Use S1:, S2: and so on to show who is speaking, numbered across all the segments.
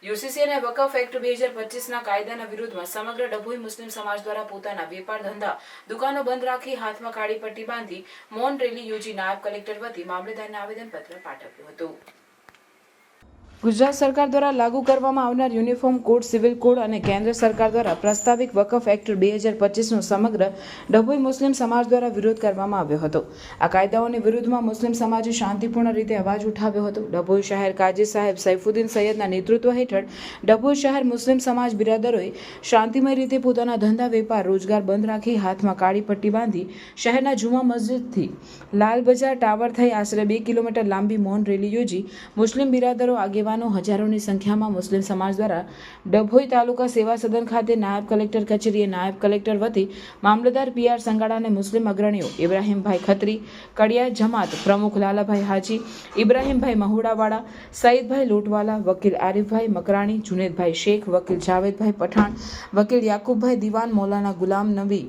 S1: UCC અને વકફ act 2025ના કાયદાના વિરુદ્ધમાં સમગ્ર ડભોઈ મુસ્લિમ સમાજ દ્વારા પોતાના વેપાર ધંધા દુકાનો બંધ રાખી હાથમાં કાળી પટ્ટી બાંધી મૌન રેલી યોજી નાયબ કલેક્ટર વતી મામલેદારને આવેદનપત્ર પાઠવ્યું હતું। ગુજરાત સરકાર દ્વારા લાગુ કરવામાં આવનાર યુનિફોર્મ કોડ સિવિલ કોડ અને કેન્દ્ર સરકાર દ્વારા પ્રસ્તાવિત વકફ એક્ટ 2025નો સમગ્ર ડભોઈ મુસ્લિમ સમાજ દ્વારા વિરોધ કરવામાં આવ્યો હતો। આ કાયદાઓની વિરુદ્ધમાં મુસ્લિમ સમાજે શાંતિપૂર્ણ રીતે અવાજ ઉઠાવ્યો હતો। ડભોઈ શહેર કાજી સાહેબ સૈફુદ્દીન સૈયદના નેતૃત્વ હેઠળ ડભોઈ શહેર મુસ્લિમ સમાજ બિરાદરોએ શાંતિમય રીતે પોતાના ધંધા વેપાર રોજગાર બંધ રાખી હાથમાં કાળી પટ્ટી બાંધી શહેરના જુમા મસ્જિદથી લાલ બજાર ટાવર થઈ આશરે 2 કિલોમીટર લાંબી મૌન રેલી યોજી મુસ્લિમ બિરાદરો આગેવાન હજારોની સંખ્યામાં મુસ્લિમ સમાજ દ્વારા ડભોઈ તાલુકા સેવા સદન ખાતે નાયબ કલેક્ટર કચેરીએ નાયબ કલેક્ટર વતી મામલતદાર પીઆર સંગાડા અને મુસ્લિમ અગ્રણીઓ ઇબ્રાહીમભાઈ ખત્રી, કડિયા જમાત પ્રમુખ લાલાભાઈ હાજી, ઇબ્રાહીમભાઈ મહુડાવાળા, સઈદભાઈ લોટવાલા, વકીલ આરિફભાઈ મકરાણી, જુનેદભાઈ શેખ, વકીલ જાવેદભાઈ પઠાણ, વકીલ યાકુબભાઈ દિવાન, મૌલાના ગુલામ નબી,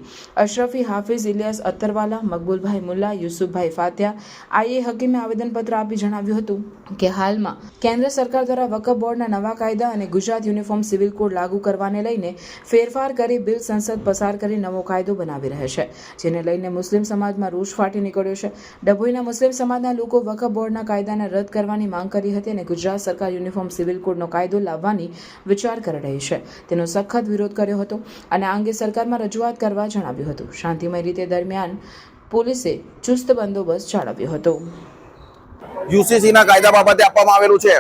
S1: અશરફી હાફિઝ, ઇલિયાસ અત્તરવાલા, મકબૂલભાઈ મુલ્લા, યુસુફભાઈ ફાત્યા, આઈએ હકીમે આવેદનપત્ર આપી જણાવ્યું હતું કે હાલમાં કેન્દ્ર સરકાર દ્વારા વકફ બોર્ડના નવા કાયદા અને ગુજરાત યુનિફોર્મ સિવિલ કોડ લાગુ કરવાને લઈને ફેરફાર કરી બિલ સંસદ પસાર કરી નવો કાયદો બનાવી રહે છે, જેને લઈને મુસ્લિમ સમાજમાં રોષ ફાટી નીકળ્યો છે। ડભોઈના મુસ્લિમ સમાજના લોકો વકફ બોર્ડના કાયદાને રદ કરવાની માંગ કરી હતી અને ગુજરાત સરકાર યુનિફોર્મ સિવિલ કોડનો કાયદો લાવવાની વિચાર કરી રહી છે, તેનો સખત વિરોધ કર્યો હતો અને આ અંગે સરકારમાં રજૂઆત કરવા જણાવ્યું હતું। શાંતિમય રીતે દરમિયાન પોલીસે ચુસ્ત બંદોબસ્ત જાળવ્યો હતો।
S2: યુસીસીના કાયદા બાબતે આપવામાં આવેલું છે।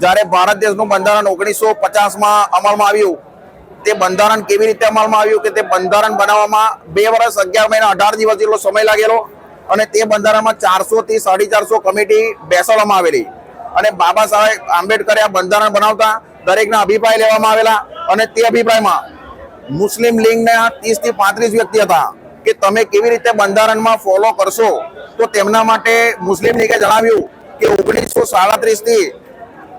S2: જ્યારે ભારત દેશનું બંધારણ 1950માં અમલમાં આવ્યું, તે બંધારણ કેવી રીતે અમલમાં આવ્યું કે તે બંધારણ બનાવવામાં 2 વર્ષ 11 મહિના 18 દિવસ જેટલો સમય લાગેલો અને તે બંધારણમાં 400 થી 450 કમિટી બેસાડવામાં આવેલી અને બાબા સાહેબ આંબેડકરે આ બંધારણ બનાવતા દરેકના અભિપ્રાય લેવામાં આવેલા અને તે અભિપ્રાયમાં મુસ્લિમ લીગના 30 થી 35 વ્યક્તિ હતા કે તમે કેવી રીતે બંધારણમાં ફોલો કરશો, તો તેમના માટે મુસ્લિમ લીગે જણાવ્યું કે 1937 થી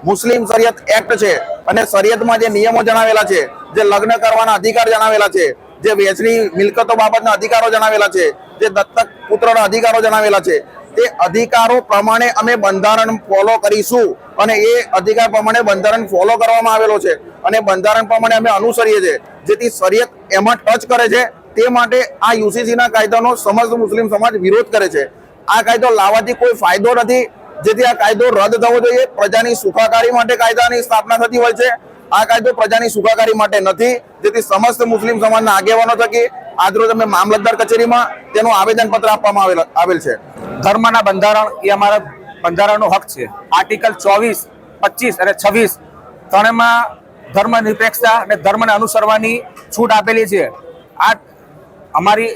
S2: મુસ્લિમ શરિયત એક્ટ છે અને શરિયતમાં જે નિયમો જણાવેલા છે, જે લગ્ન કરવાના અધિકાર જણાવેલા છે, જે વેચની મિલકતો બાબતના અધિકારો જણાવેલા છે, જે દત્તક પુત્રના અધિકારો જણાવેલા છે, તે અધિકારો પ્રમાણે અમે બંધારણ ફોલો કરીશું અને એ અધિકાર પ્રમાણે બંધારણ ફોલો કરવામાં આવેલો છે અને બંધારણ પ્રમાણે અમે અનુસરીએ છીએ, જેથી શરિયત એમાં ટચ કરે છે। તે માટે આ યુસીસીના કાયદાનો સમસ્ત મુસ્લિમ સમાજ વિરોધ કરે છે। આ કાયદો લાવવાથી કોઈ ફાયદો નથી, જેથી આ કાયદો રદ થવો જોઈએ। પ્રજાની સુખાકારી માટે કાયદાની સ્થાપના થતી હોય છે। આ કાયદો પ્રજાની સુખાકારી માટે નથી, જેથી સમસ્ત મુસ્લિમ સમાજના આગેવાનો થકી આજરોજ અમે મામલતદાર કચેરીમાં તેનું આવેદનપત્ર આપવામાં આવેલ છે।
S3: ધર્મના બંધારણ એ અમારા બંધારણનો હક છે। આર્ટિકલ 24, 25 અને 26 ત્રણેયમાં ધર્મ નિરપેક્ષતા અને ધર્મને અનુસરવાની છૂટ આપેલી છે। આ અમારી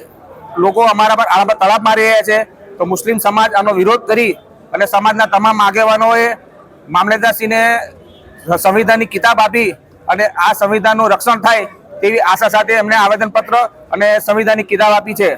S3: લોકો અમારા પર તળાપ મારી રહ્યા છે, તો મુસ્લિમ સમાજ આનો વિરોધ કરી અને સમાજના તમામ આગેવાનોએ મામલેદારશ્રીને સંવિધાનની કિતાબ આપી અને આ સંવિધાનનું રક્ષણ થાય તેવી આશા સાથે એમને આવેદનપત્ર અને સંવિધાનની કિતાબ આપી છે।